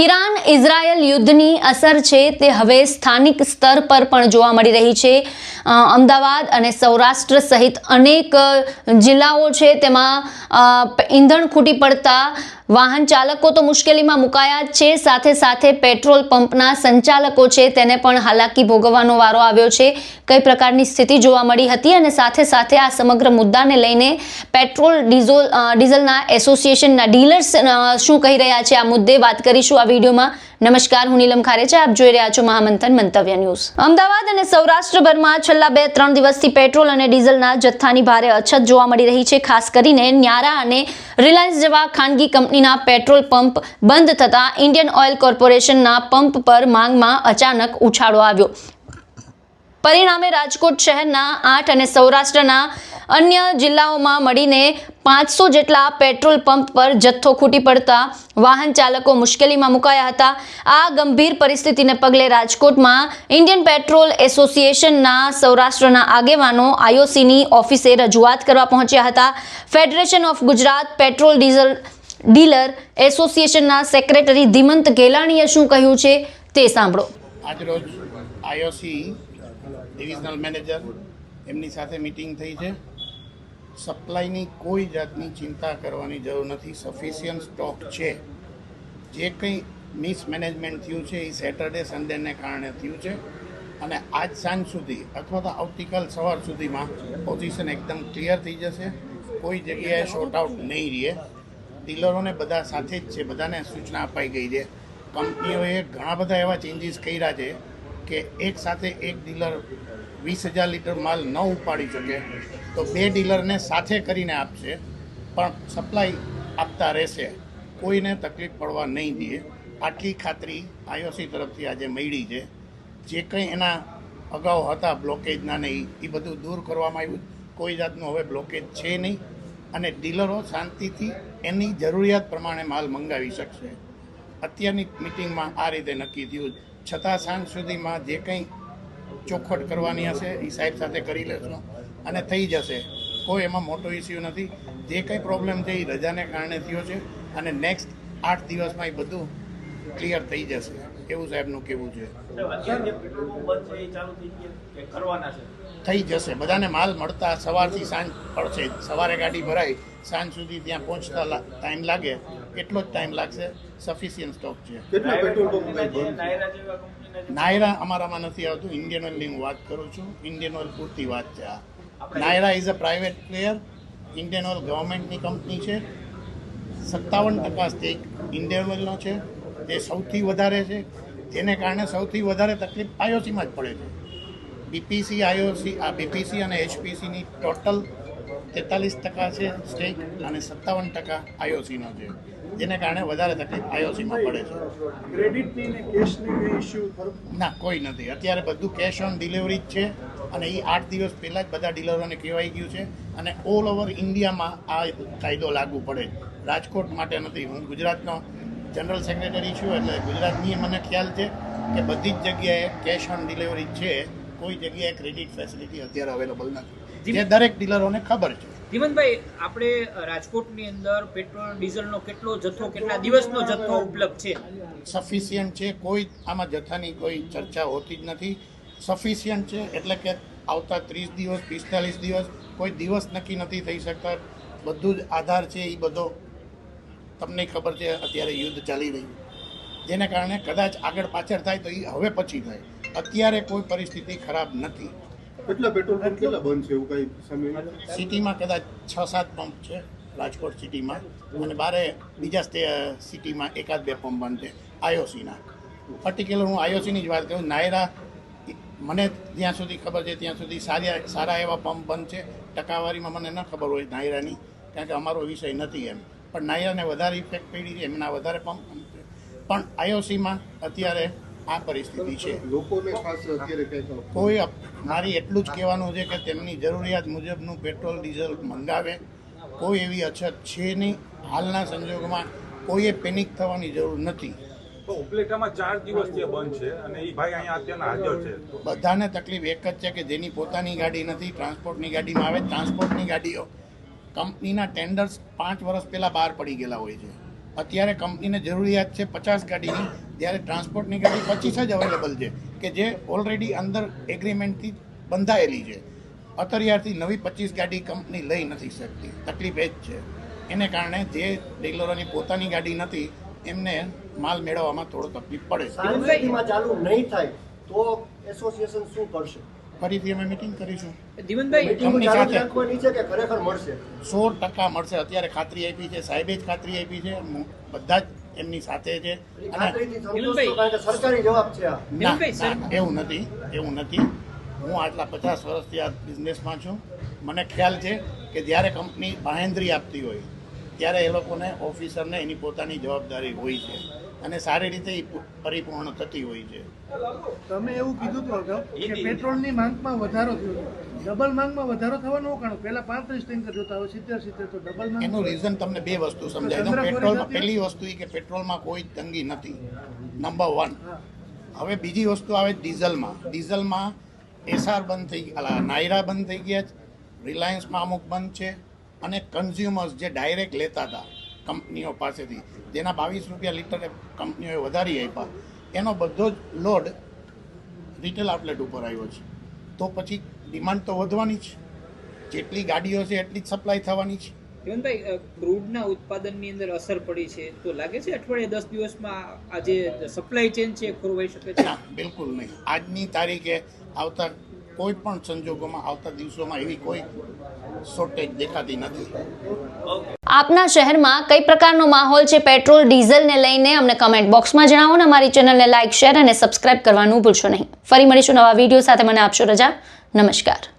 Iran Israel યુદ્ધની અસર છે તે હવે સ્થાનિક સ્તર પર પણ જોવા મળી રહી છે। અમદાવાદ અને સૌરાષ્ટ્ર સહિત અનેક જિલ્લાઓ છે તેમાં ઈંધણ ખૂટી પડતા વાહન ચાલકો તો મુશ્કેલીમાં મુકાયા છે, સાથે સાથે પેટ્રોલ પંપના સંચાલકો છે તેને પણ હાલાકી ભોગવવાનો વારો આવ્યો છે। કઈ પ્રકારની સ્થિતિ જોવા મળી હતી અને સાથે સાથે આ સમગ્ર મુદ્દાને લઈને પેટ્રોલ ડીઝલના એસોસિએશનના ડીલર્સ શું કહી રહ્યા છે, આ મુદ્દે વાત કરીશું આ વિડીયોમાં। નમસ્કાર, હું નીલમ ખારેચા, આપ જોઈ રહ્યા છો મહામંથન મંતવ્ય ન્યૂઝ। અમદાવાદ અને સૌરાષ્ટ્રભરમાં છેલ્લા 2-3 દિવસથી પેટ્રોલ અને ડીઝલના જથ્થાની ભારે અછત જોવા મળી રહી છે। ખાસ કરીને ન્યારા અને રિલાયન્સ જેવા ખાનગી કંપનીના પેટ્રોલ પંપ બંધ થતા ઇન્ડિયન ઓઇલ કોર્પોરેશનના પંપ પર માંગમાં અચાનક ઉછાળો આવ્યો। પરિણામે રાજકોટ શહેરના 8 અને સૌરાષ્ટ્રના અન્ય જિલ્લાઓમાં મળીને 500 જેટલા પેટ્રોલ પંપ પર જથ્થો ખૂટી પડતા વાહન ચાલકો મુશ્કેલીમાં મુકાયા હતા। આ ગંભીર પરિસ્થિતિને પગલે રાજકોટમાં ઇન્ડિયન પેટ્રોલ એસોસિએશનના સૌરાષ્ટ્રના આગેવાનો આઈઓસીની ઓફિસે રજૂઆત કરવા પહોંચ્યા હતા। Federation of Gujarat petrol diesel dealer એસોસિએશનના સેક્રેટરી ધીમંત ગેલાણીએ શું કહ્યું છે તે સાંભળો। આજરોજ આઈઓસી ડિવિઝનલ મેનેજર એમની સાથે મીટિંગ થઈ છે। સપ્લાયની કોઈ જાતની ચિંતા કરવાની જરૂર નથી, સફિશિયન્ટ સ્ટોક છે। જે કંઈ મિસમેનેજમેન્ટ થયું છે એ સેટરડે સન્ડેને કારણે થયું છે અને આજ સાંજ સુધી અથવા તો આવતીકાલ સવાર સુધીમાં પોઝિશન એકદમ ક્લિયર થઈ જશે। કોઈ જગ્યાએ શોર્ટ આઉટ નહીં રહે। ડીલરોને બધા સાથે જ છે, બધાને સૂચના અપાઈ ગઈ છે। કંપનીઓએ ઘણા બધા એવા ચેન્જીસ કર્યા છે કે એક સાથે એક ડીલર 20,000 લીટર માલ ન ઉપાડી શકે તો 2 ડીલરને સાથે કરીને આપશે, પણ સપ્લાય આપતા રહેશે, કોઈને તકલીફ પડવા નહીં દે। આટલી ખાતરી આઈઓસી તરફથી આજે મળી છે। જે કંઈ એના અગાઉ હતા બ્લોકેજના ને એ બધું દૂર કરવામાં આવ્યું। કોઈ જાતનું હવે બ્લોકેજ છે નહીં અને ડીલરો શાંતિથી એની જરૂરિયાત પ્રમાણે માલ મંગાવી શકશે। અત્યારની મિટિંગમાં આ રીતે નક્કી થયું, છતાં સાંજ સુધીમાં જે કંઈ ચોખવટ કરવાની હશે એ સાહેબ સાથે કરી લેશું અને થઈ જશે। કોઈ એમાં મોટો ઇસ્યુ નથી। જે કંઈ પ્રોબ્લેમ છે એ રજાને કારણે થયો છે અને નેક્સ્ટ 8 દિવસમાં એ બધું ક્લિયર થઈ જશે એવું સાહેબનું કહેવું છે। થઈ જશે, બધાને માલ મળતા સવારથી સાંજ પડશે। સવારે ગાડી ભરાય, સાંજ સુધી ત્યાં પહોંચતા ટાઈમ લાગે એટલો જ ટાઈમ લાગશે। સફિશિયન્ટ સ્ટોક છે। નાયરા અમારામાં નથી આવતું, ઇન્ડિયન ઓઇલની હું વાત કરું છું। ઇન્ડિયન ઓઇલ પૂરતી વાત છે આ। Nayara is a private player, Indian oil ગવર્મેન્ટની કંપની છે। 57% સ્ટેક ઇન્ડિયન ઓઇલનો છે, તે સૌથી વધારે છે, જેને કારણે સૌથી વધારે તકલીફ આઈઓસીમાં જ પડે છે। બીપીસી આઈઓસી આ બીપીસી અને એચપીસીની ટોટલ 43% છે સ્ટેક અને 57% આઈઓસીનો છે, જેને કારણે વધારે તકલીફ આઈઓસીમાં પડે છે। ના, કોઈ નથી। અત્યારે બધું કેશ ઓન ડિલિવરી જ છે અને એ 8 દિવસ પહેલાં જ બધા ડીલરોને કહેવાઈ ગયું છે અને ઓલ ઓવર ઇન્ડિયામાં આ કાયદો લાગુ પડે, રાજકોટ માટે નથી। હું ગુજરાતનો જનરલ સેક્રેટરી છું એટલે ગુજરાતની મને ખ્યાલ છે કે બધી જ જગ્યાએ કેશ ઓન ડિલિવરી છે। કોઈ જગ્યાએ ક્રેડિટ ફેસિલિટી અત્યારે અવેલેબલ નથી, જે દરેક ડીલરોને ખબર છે। ધીમંતભાઈ, આપણે રાજકોટની અંદર પેટ્રોલ ડીઝલનો કેટલો જથ્થો, કેટલા દિવસનો જથ્થો ઉપલબ્ધ છે? સફિશિયન્ટ છે, કોઈ આમાં જથ્થાની કોઈ ચર્ચા હોતી જ નથી। સફિશિયન્ટ છે એટલે કે આવતા 30 દિવસ 45 દિવસ કોઈ દિવસ નક્કી નથી થઈ શકતા। બધું જ આધાર છે એ બધો તમને ખબર છે, અત્યારે યુદ્ધ ચાલી રહ્યું, જેને કારણે કદાચ આગળ પાછળ થાય તો એ હવે પછી થાય। અત્યારે કોઈ પરિસ્થિતિ ખરાબ નથી। કેટલા પેટ્રોલ પંપ કેટલા બંધ છે એવું કઈ સમય? સિટીમાં કદાચ 6-7 પંપ છે રાજકોટ સિટીમાં, અને બારે બીજા સિટીમાં 1-2 પંપ બંધ છે આઈઓસીના। પર્ટિક્યુલર હું આઈઓસીની જ વાત કરું, નાયરા મને જ્યાં સુધી ખબર છે ત્યાં સુધી સારા એવા પંપ બંધ છે। ટકાવારીમાં મને ન ખબર હોય નાયરાની, કારણ કે અમારો વિષય નથી એમ, પણ નાયરાને વધારે ઇફેક્ટ પડી છે, એમના વધારે પંપ છે, પણ આઈઓસીમાં અત્યારે આ પરિસ્થિતિ છે। લોકોને ખાસ અત્યારે કોઈ મારી એટલું જ કહેવાનું છે કે તેમની જરૂરિયાત મુજબનું પેટ્રોલ ડીઝલ મંગાવે। કોઈ એવી અછત છે નહીં હાલના સંજોગોમાં, કોઈએ પેનિક થવાની જરૂર નથી। ઉપલેટામાં 4 દિવસથી બંધ છે અને એ ભાઈ અહીંયા અત્યારે હાજર છે। બધાને તકલીફ એક જ છે કે જેની પોતાની ગાડી નથી, ટ્રાન્સપોર્ટની ગાડીમાં આવે। ટ્રાન્સપોર્ટની ગાડીઓ કંપનીના ટેન્ડર્સ 5 વર્ષ પહેલાં બહાર પડી ગયેલા હોય છે, અત્યારે કંપનીને જરૂરિયાત છે 50 ગાડીની, ત્યારે ટ્રાન્સપોર્ટની ગાડી 25 જ અવેલેબલ છે કે જે ઓલરેડી અંદર એગ્રીમેન્ટથી બંધાયેલી છે. અત્યારથી નવી 25 ગાડી કંપની લઈ નથી શકતી. તકલીફ એ જ છે. એને કારણે જે ડીલરોની પોતાની ગાડી નથી એમને માલ મેળવવામાં થોડો તકલીફ પડે. સાંજમાં ચાલુ નહીં થાય તો એસોસિએશન શું કરશે? ફરીથી અમે મિટિંગ કરીશું. દીવનભાઈ, મીટિંગ ચાલુ રાખવાની છે કે ખરેખર મળશે? 100% મળશે. અત્યારે ખાતરી આપી છે, સાહેબે જ ખાતરી આપી છે, બધા જ એમની સાથે છે. અને ખાતરીથી સંતોષ છો કારણ કે સરકારી જવાબ છે આ. ના, ના, એવું નથી. હું આટલા 50 વર્ષથી આ બિઝનેસમાં છું. મને ખ્યાલ છે કે જ્યારે કંપની બાહેંધરી આપતી હોય ત્યારે એ લોકોને ઓફિસરને એની પોતાની જવાબદારી હોય છે અને સારી રીતે એ પરિપૂર્ણ થતી હોય છે. તમે એવું કીધું હતું અગાઉ કે પેટ્રોલની માંગમાં વધારો થયો છે. ડબલ માંગમાં વધારો થવાનું કારણ પહેલા 35 ટેન્કર જોતા હવે 70 તો ડબલ માંગ. એનું રીઝન તમને બે વસ્તુ સમજાય દઉં. પેટ્રોલમાં પહેલી વસ્તુ એ કે પેટ્રોલમાં કોઈ તંગી નથી, નંબર 1. હવે બીજી વસ્તુ આવે ડીઝલમાં એસઆર બંધ થઈ ગયા, નાયરા બંધ થઈ ગયા છે, રિલાયન્સમાં અમુક બંધ છે અને કન્ઝ્યુમર્સ જે ડાયરેક્ટ લેતા હતા કંપનીઓ પાસેથી, જેના 22 રૂપિયા લીટરે કંપનીઓએ વધારી આપ્યા, એનો બધો જ લોડ રિટેલ આઉટલેટ ઉપર આવ્યો છે. તો પછી ડિમાન્ડ તો વધવાની જ. જેટલી ગાડીઓ છે એટલી જ સપ્લાય થવાની છે. દીવનભાઈ, ક્રૂડના ઉત્પાદનની અંદર અસર પડી છે તો લાગે છે અઠવાડિયે 10 દિવસમાં આ જે સપ્લાય ચેન છે એ ખોરવાઈ શકે છે? ના, બિલકુલ નહીં. આજની તારીખે આવતા કોઈ પણ સંજોગોમાં આવતા દિવસોમાં એવી કોઈ શોર્ટેજ દેખાતી નથી. આપના શહેરમાં કઈ પ્રકારનો માહોલ છે પેટ્રોલ ડીઝલને લઈને અમને કમેન્ટ બોક્સમાં જણાવો ને અમારી ચેનલને લાઇક, શેર અને સબસ્ક્રાઇબ કરવાનું ભૂલશો નહીં. ફરી મળીશું નવા વિડીયો સાથે. મને આપશો રજા. નમસ્કાર.